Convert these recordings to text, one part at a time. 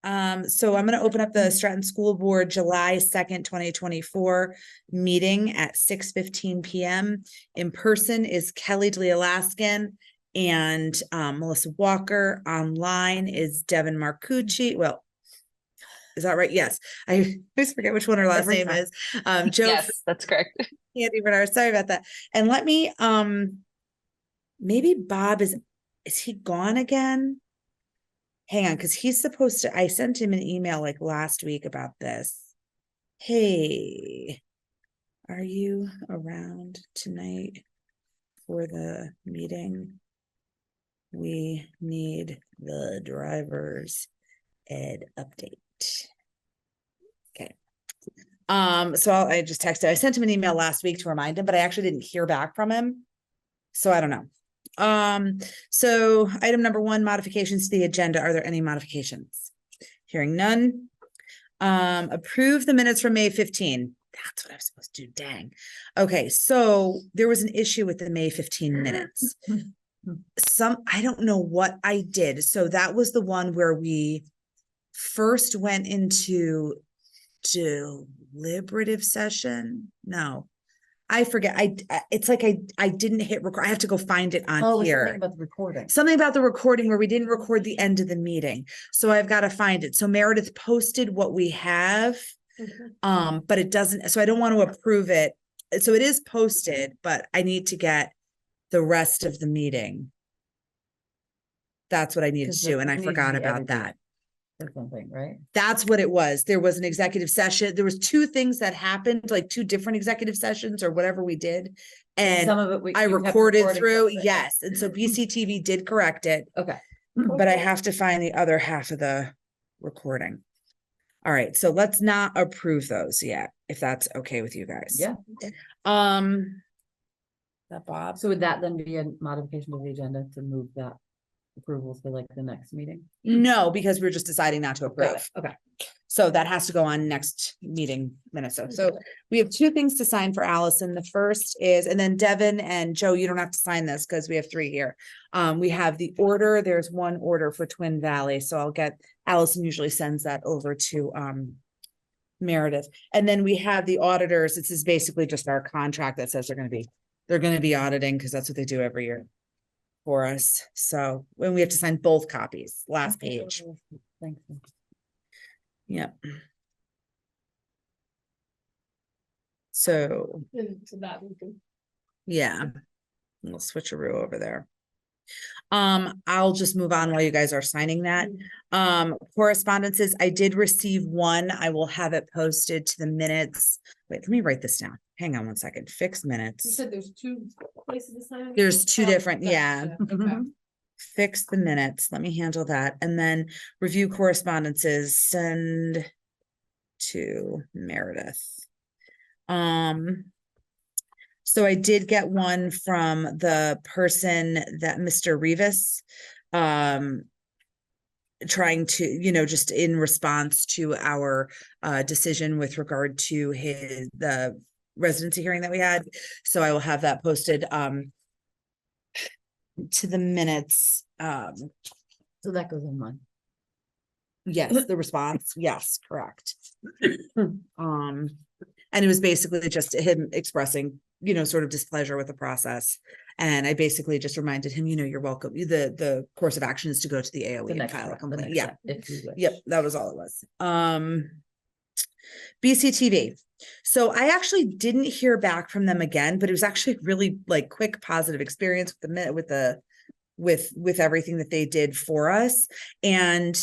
So I'm going to open up the Stratton School Board July 2nd, 2024 meeting at 6:15 p.m. In person is Kelly Dlealaskin and Melissa Walker. Online is Devin Marcucci. Well, is that right? Yes. I always forget which one her last name is. Joe. Yes, that's correct. Andy Bernard. Sorry about that. And let me, maybe Bob is he gone again? Hang on, because he's supposed to, I sent him an email like last week about this. Hey, are you around tonight for the meeting? We need the driver's ed update. Okay. So I just texted, I sent him an email last week to remind him, but I actually didn't hear back from him. So I don't know. So item number 1, modifications to the agenda. Are there any modifications? Hearing none. Approve the minutes from May 15. That's what I was supposed to do. Dang. Okay. So there was an issue with the May 15 minutes. I don't know what I did. So that was the one where we first went into deliberative session. No, I forget. It's like I didn't hit record. I have to go find it on here. Something about the recording. Something about the recording where we didn't record the end of the meeting. So I've got to find it. So Meredith posted what we have. But it doesn't, so I don't want to approve it. So it is posted, but I need to get the rest of the meeting. That's what I need to do. And I forgot about that. Or something, right? That's what it was. There was an executive session. There was 2 things that happened, like 2 different executive sessions or whatever we did. And some of it I recorded through. Yes. And so BCTV did correct it. Okay. But I have to find the other half of the recording. All right. So let's not approve those yet, if that's okay with you guys. Yeah. That Bob. So would that then be a modification of the agenda to move that approval to like the next meeting? No, because we're just deciding not to approve. Okay. So that has to go on next meeting minutes. So we have 2 things to sign for Allison. The first is, and then Devin and Joe, you don't have to sign this because we have 3 here. We have the order. There's 1 order for Twin Valley. So I'll get, Allison usually sends that over to Meredith. And then we have the auditors. This is basically just our contract that says they're going to be auditing because that's what they do every year for us. So when we have to sign both copies, last page. Thank you. Yep. So yeah, we'll switcheroo over there. I'll just move on while you guys are signing that. Correspondences, I did receive 1. I will have it posted to the minutes. Wait, let me write this down. Hang on one second. Fix minutes. You said there's 2 places to sign? There's 2 different, yeah. Okay. Fix the minutes. Let me handle that. And then review correspondences, send to Meredith. So I did get one from the person that Mr. Rivas, trying to, just in response to our decision with regard to the residency hearing that we had. So I will have that posted to the minutes. So that goes in one. Yes, the response. Yes, correct. And it was basically just him expressing, sort of displeasure with the process. And I basically just reminded him, you're welcome. The course of action is to go to the AOE and file a complaint. Yeah. Yep. That was all it was. BCTV. So I actually didn't hear back from them again, but it was actually really like quick, positive experience with everything that they did for us. And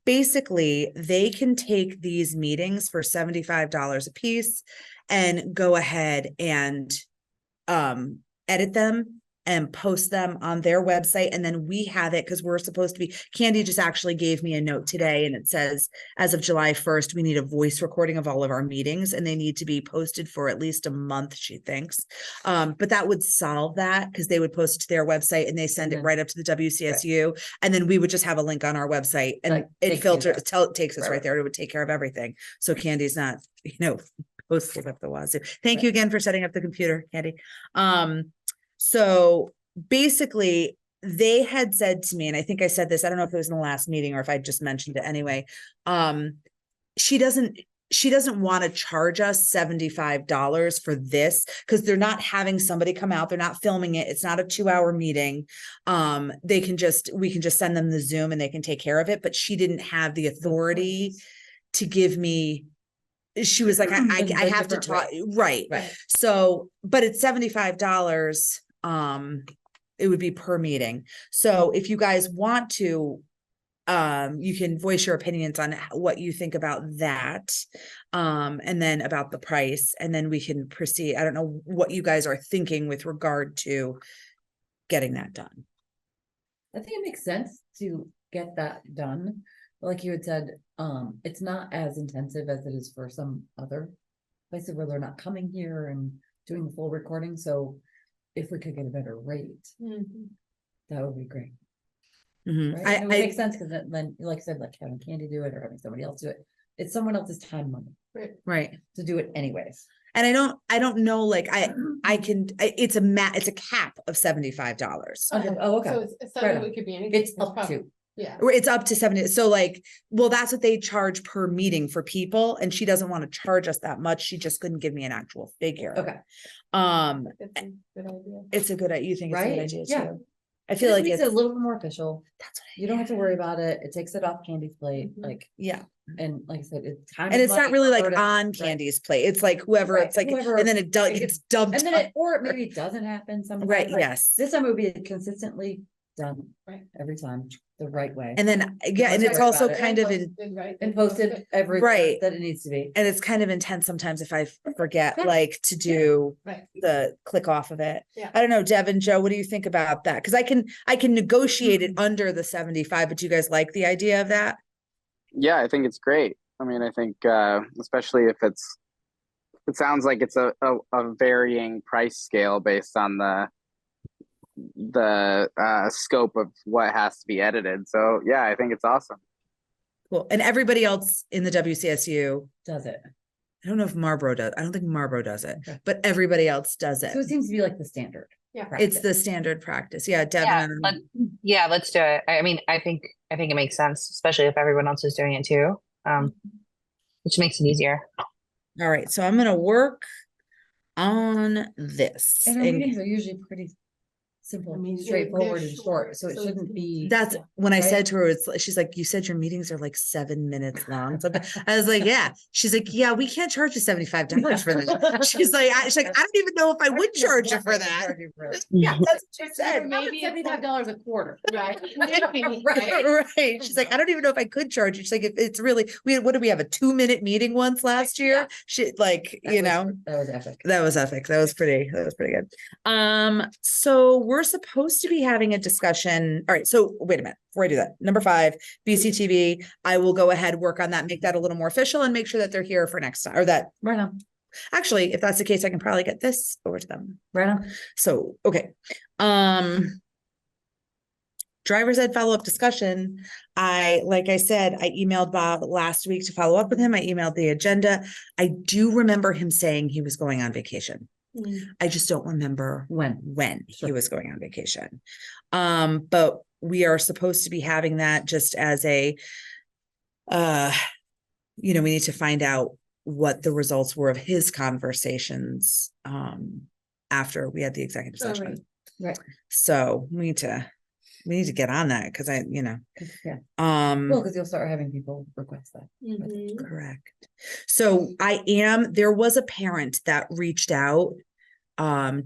basically they can take these meetings for $75 a piece and go ahead and edit them and post them on their website. And then we have it because we're supposed to be, Candy just actually gave me a note today and it says, as of July 1st, we need a voice recording of all of our meetings and they need to be posted for at least a month, she thinks. But that would solve that because they would post it to their website and they send it right up to the WCSU. Right. And then we would just have a link on our website and it filters, takes us right there. It would take care of everything. So Candy's not, posted up the wazoo. Thank you again for setting up the computer, Candy. So basically they had said to me, and I think I said this, I don't know if it was in the last meeting or if I just mentioned it anyway. She doesn't want to charge us $75 for this because they're not having somebody come out. They're not filming it. It's not a 2-hour meeting. We can just send them the Zoom and they can take care of it. But she didn't have the authority to give me. She was like, I have to talk. Right. So, but it's $75. It would be per meeting. So if you guys want to, you can voice your opinions on what you think about that. And then about the price, and then we can proceed. I don't know what you guys are thinking with regard to getting that done. I think it makes sense to get that done. Like you had said, it's not as intensive as it is for some other places where they're not coming here and doing the full recording. So if we could get a better rate, that would be great. Right? And it would make sense because then, like I said, like having Candy do it or having somebody else do it, it's someone else's time money, right, to do it anyways. And I don't know, like it's a cap of $75. Oh, okay. So it's something it could be anything. It's up to. Yeah. It's up to 70. So like, well, that's what they charge per meeting for people. And she doesn't want to charge us that much. She just couldn't give me an actual figure. Okay. It's a good idea. It's a good, you think it's a good Right? idea Yeah. too. I feel like it's it's a little bit more official. That's what You don't have to worry about it. It takes it off Candy's plate. Like, yeah. and like I said, it's time. And it's not really like for her to- on Candy's plate. It's like whoever, Right, it's like, whoever and then it does, it it's dumped. And then it, or maybe it doesn't happen sometimes. Right, Like, yes. This time it would be consistently done Right. every time, the right way. And then, yeah, and Don't it's worry also about it. kind of, And posted every Right. that it needs to be. and it's kind of intense sometimes if I forget like to do Right. the click off of it. Yeah. I don't know, Devin, Joe, what do you think about that? Because I can negotiate it under the 75, but do you guys like the idea of that? Yeah, I think it's great. I mean, I think especially if it sounds like it's a varying price scale based on the scope of what has to be edited. So yeah, I think it's awesome. Cool. And everybody else in the WCSU, Does it? I don't know if Marlboro does. I don't think Marlboro does it, Okay. but everybody else does it. So it seems to be like the standard. Yeah. It's practice. the standard practice. Yeah, Devin. Yeah, I don't know. let's do it. I mean, I think it makes sense, especially if everyone else is doing it too. Which makes it easier. All right. So I'm going to work on this. And our And meetings are usually pretty simple, I mean, straightforward they're and short, short, so it so shouldn't it's- be. that's Yeah. when I Right? said to her, she's like, you said your meetings are like 7 minutes long. So I was like, yeah. She's like, yeah, we can't charge you $75 for that. She's like, I don't even know if I would charge you for that. Yeah, that's what she said. Maybe it's $75 a quarter. Right. Right. She's like, I don't even know if I could charge you. She's like, if it's really, what did we have, a 2-minute meeting once last year? She like, That you was- know, That was epic. that was epic. That was pretty good. So we're supposed to be having a discussion. All right. So wait a minute before I do that. Number 5, BCTV. I will go ahead, work on that, make that a little more official and make sure that they're here for next time, or that Right on, actually, if that's the case, I can probably get this over to them. right on. So, okay. Driver's ed follow-up discussion. Like I said, I emailed Bob last week to follow up with him. I emailed the agenda. I do remember him saying he was going on vacation. I just don't remember when he Sure. was going on vacation. But we are supposed to be having that just as a, we need to find out what the results were of his conversations, after we had the executive Oh, session. Right. So we need to get on that because Yeah, well, because you'll start having people request that. Mhm. correct. So there was a parent that reached out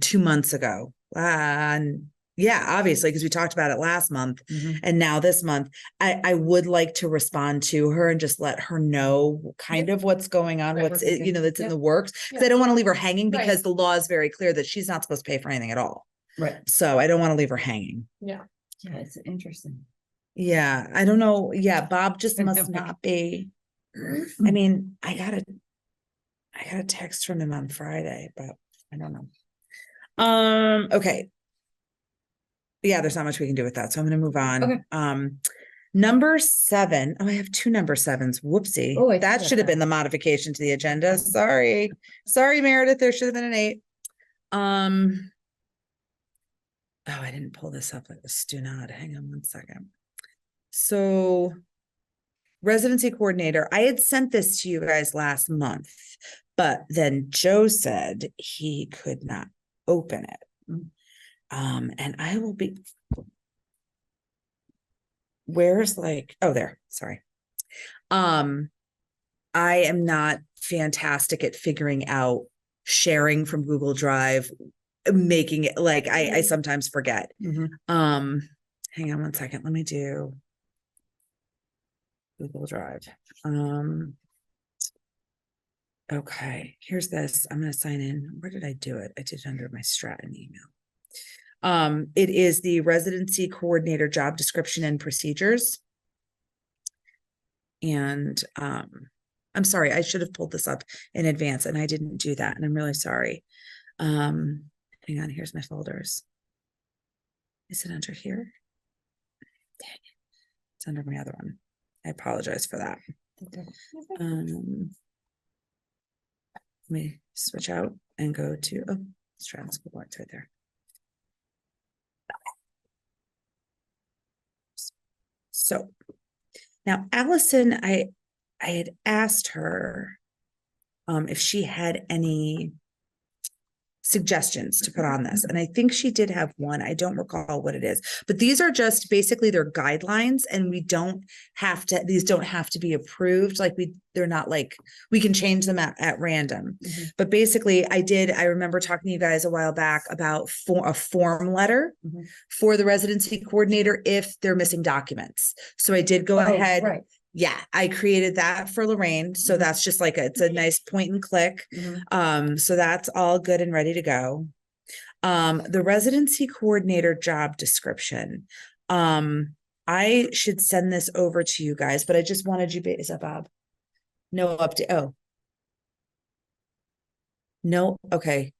2 months ago. And yeah, obviously, because we talked about it last month and now this month, I would like to respond to her and just let her know kind of what's going on, Right, that's we're in thinking. the works. Because I Yeah. don't want to leave her hanging Right. because the law is very clear that she's not supposed to pay for anything at all. Right. So I don't want to leave her hanging. Yeah. Yeah, it's interesting. Yeah, I don't know. Yeah, Bob just And must I'm like- not be. I mean, I got a text from him on Friday, but I don't know. Okay. Yeah, there's not much we can do with that, so I'm gonna move on. Okay. Number 7. Oh, I have 2 number 7s. Whoopsie. Oh, I see That that should have been now. the modification to the agenda. Sorry, Meredith. There should have been an 8. Oh, I didn't pull this up like this. Do not. Hang on one second. So residency coordinator, I had sent this to you guys last month, but then Joe said he could not open it. And I will be, where's like, oh, there, sorry. I am not fantastic at figuring out sharing from Google Drive, making it like I sometimes forget. Hang on one second. Let me do Google Drive. Okay, here's this. I'm gonna sign in. Where did I do it? I did it under my Stratton email. It is the residency coordinator job description and procedures. And I'm sorry, I should have pulled this up in advance and I didn't do that. And I'm really sorry. Hang on, here's my folders. Is it under here? Dang it. It's under my other one. I apologize for that. Let me switch out and go to, oh, Stratton School Board's right there. So now Allison, I had asked her if she had any suggestions to put on this. And I think she did have one. I don't recall what it is, but these are just basically their guidelines and we don't have to, these don't have to be approved. Like they're not like, we can change them at random. But basically I remember talking to you guys a while back about a form letter for the residency coordinator if they're missing documents. So I did go ahead. Right. Yeah, I created that for Lorraine. So that's just like, it's a nice point and click. So that's all good and ready to go. The residency coordinator job description. I should send this over to you guys, but I just wanted you, is that Bob? No update. Oh. No, okay.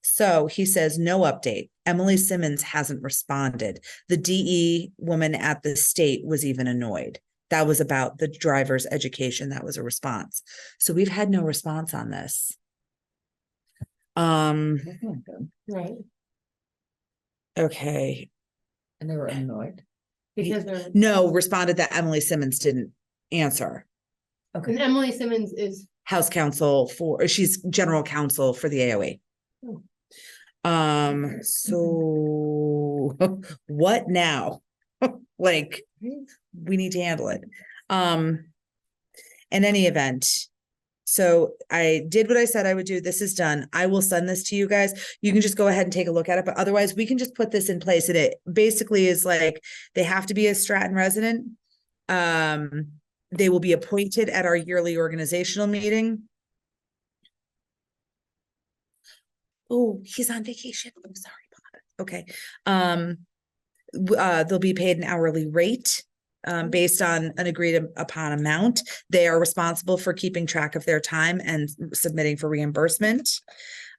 So he says, no update. Emily Simmons hasn't responded. The DE woman at the state was even annoyed. That was about the driver's education. That was a response. So we've had no response on this. Right. Okay. And they were annoyed. Because they're. No, responded that Emily Simmons didn't answer. Okay. And Emily Simmons is. House counsel she's general counsel for the AOE. So what now? Like, we need to handle it. In any event, so I did what I said I would do. This is done. I will send this to you guys. You can just go ahead and take a look at it, but otherwise we can just put this in place. And it basically is like, they have to be a Stratton resident. They will be appointed at our yearly organizational meeting. Oh, he's on vacation. I'm sorry, Bob. Okay. They'll be paid an hourly rate based on an agreed upon amount. They are responsible for keeping track of their time and submitting for reimbursement.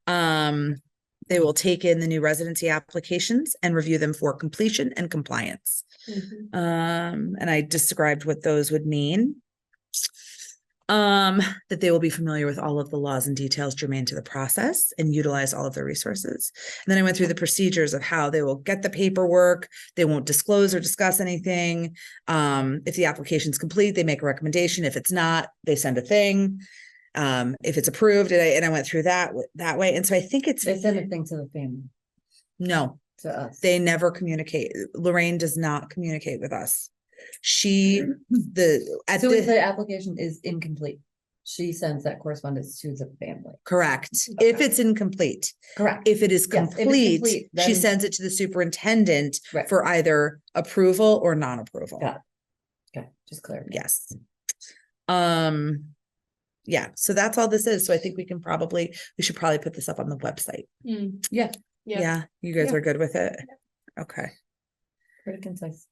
They will take in the new residency applications and review them for completion and compliance. And I described what those would mean. That they will be familiar with all of the laws and details germane to the process and utilize all of their resources. And then I went through the procedures of how they will get the paperwork. They won't disclose or discuss anything. If the application is complete, they make a recommendation. If it's not, they send a thing. If it's approved, and I went through that way. And so I think it's they send a thing to the family. No, to us. They never communicate. Lorraine does not communicate with us. So if the application is incomplete, she sends that correspondence to the family. Correct. Okay. If it's incomplete. Correct. If it is complete, she sends it to the superintendent for either approval or non-approval. Got it. Okay, just clear. Yes. Yeah, so that's all this is. So I think we should probably put this up on the website. Yeah. Yeah, you guys are good with it? Okay. Pretty concise.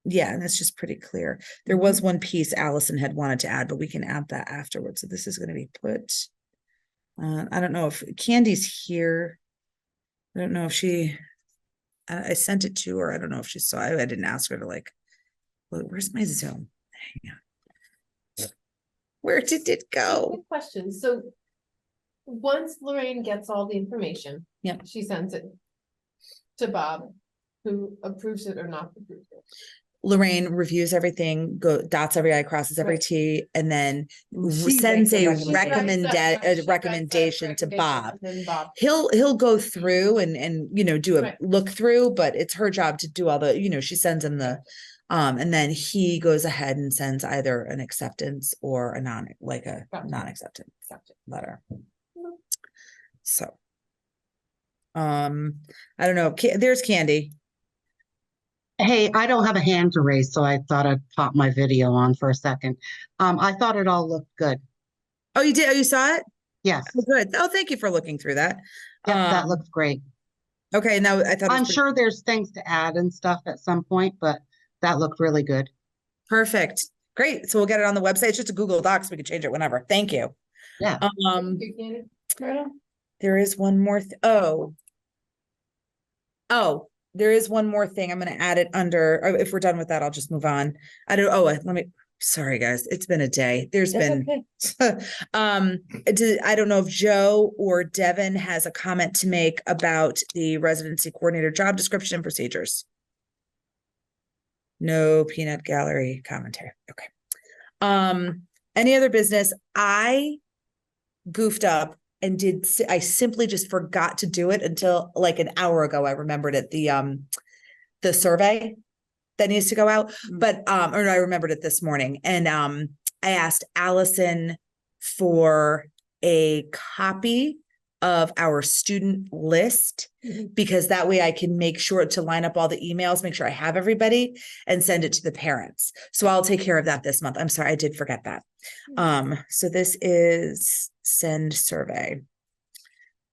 Yeah, and it's just pretty clear. There was one piece Allison had wanted to add, but we can add that afterwards. So this is going to be put. I don't know if Candy's here. I don't know if I sent it to her. I don't know if she saw it. I didn't ask her to where's my Zoom? Hang on. Where did it go? Good question. So once Lorraine gets all the information. Yep. She sends it to Bob, who approves it or not approves it. Lorraine reviews everything, dots every I, crosses every Right. T, and then She sends makes a a recommendation to Bob. And then Bob. He'll go through and do a Right. look through, but it's her job to do all the, she sends him the and then he goes ahead and sends either an acceptance or a Gotcha. non-acceptance Gotcha. letter. So I don't know. There's Candy. Hey, I don't have a hand to raise, so I thought I'd pop my video on for a second. I thought it all looked good. Oh, you did? Oh, you saw it? Yes, Oh, good. Oh, thank you for looking through that. yep, that looks great. Okay, now I thought it was I'm pretty sure there's things to add and stuff at some point, but that looked really good. perfect. Great. So we'll get it on the website. It's just a Google Docs. We can change it whenever. Thank you. Yeah. You can- There is one more. Oh, there is one more thing. I'm going to add it under, or if we're done with that, I'll just move on. Sorry guys. It's been a day. There's That's been, okay. I don't know if Joe or Devin has a comment to make about the residency coordinator job description and procedures. No peanut gallery commentary. Okay. Any other business? I goofed up and I simply just forgot to do it until like an hour ago. I remembered it, the survey that needs to go out, but, or no, I remembered it this morning. And, I asked Allison for a copy of our student list, because that way I can make sure to line up all the emails, make sure I have everybody and send it to the parents. So I'll take care of that this month. I'm sorry, I did forget that. So this is send survey.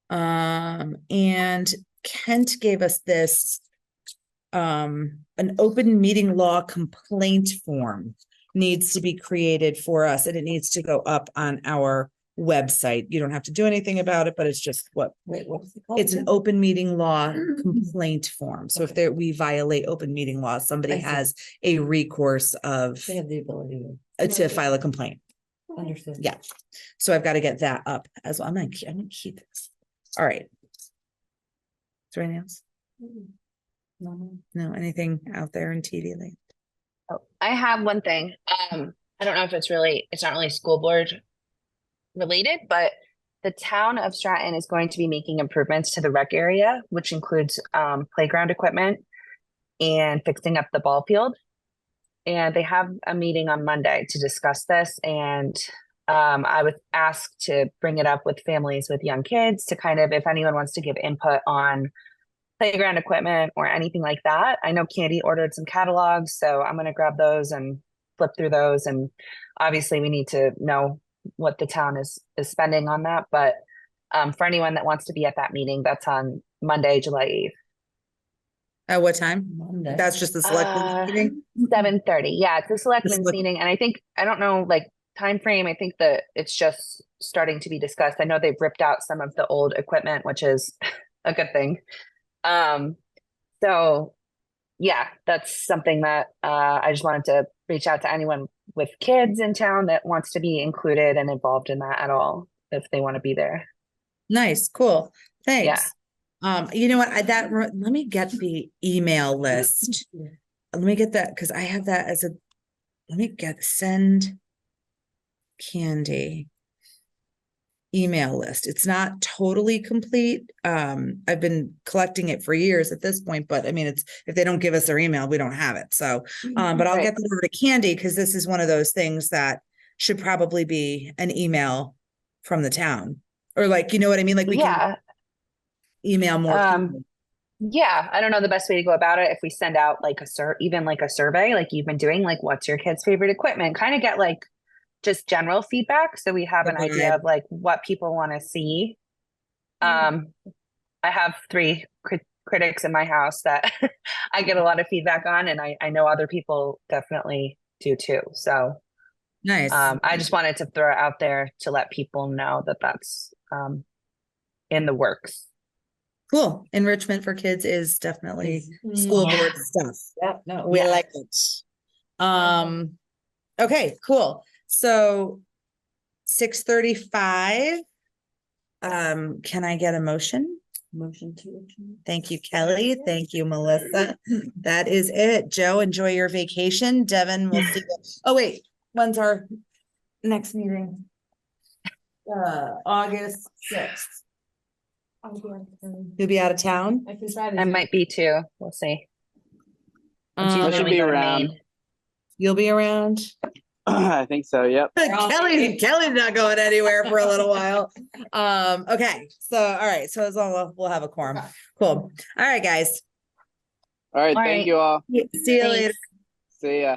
And Kent gave us this, an open meeting law complaint form needs to be created for us, and it needs to go up on our website. You don't have to do anything about it, but it's just Wait, what was it called? it's an open meeting law complaint form. So if we violate open meeting law, somebody I see. has a recourse of They have the ability to file a complaint. to understand. Yeah. So I've got to get that up as well. I'm gonna keep this. All right. Is there anything else? No, anything out there in TD land? Oh, I have one thing. I don't know if it's not really school board related, but the town of Stratton is going to be making improvements to the rec area, which includes playground equipment and fixing up the ball field. And they have a meeting on Monday to discuss this. And I was asked to bring it up with families with young kids to kind of, if anyone wants to give input on playground equipment or anything like that. I know Candy ordered some catalogs, so I'm going to grab those and flip through those. And obviously we need to know what the town is spending on that. But for anyone that wants to be at that meeting, that's on Monday, July 8th. At what time? Monday. That's just the select meeting? 7:30. Yeah, it's a selectmen's select- meeting. And I don't know, like, time frame. I think that it's just starting to be discussed. I know they've ripped out some of the old equipment, which is a good thing. So yeah, that's something that I just wanted to reach out to anyone with kids in town that wants to be included and involved in that at all, if they want to be there. Nice, cool. Thanks. You know what? Let me get the email list. Let me get that, because I have that as let me send Candy email list. It's not totally complete. I've been collecting it for years at this point, but I mean, if they don't give us their email, we don't have it. So, but I'll Right. get that over to Candy, because this is one of those things that should probably be an email from the town, or like, you know what I mean? Like we can email more people. Yeah, I don't know the best way to go about it. If we send out like even like a survey, like you've been doing, like what's your kid's favorite equipment, kind of get like just general feedback, so we have an Okay. idea of like what people want to see. I have 3 critics in my house that I get a lot of feedback on, and I know other people definitely do too. So Nice. I just wanted to throw it out there to let people know that that's in the works. Cool. Enrichment for kids is definitely school Yeah. board stuff. Yeah, no. We like it. Okay, cool. So 6:35. Can I get a motion? Motion to adjourn. Thank you, Kelly. Thank you, Melissa. That is it. Joe, enjoy your vacation. Devin, we'll see you. Oh, wait, when's our next meeting? August 6th. You'll be out of town? I can try to. I might be too. We'll see. It's Um, I usually should when we be go to around. Maine. You'll be around? I think so. Yep. Kelly's not going anywhere for a little while. Okay, so all right, so as long as we'll have a quorum. Okay. Cool. All right, guys. All right. All Thank right. you all. See you later. Thanks. See ya.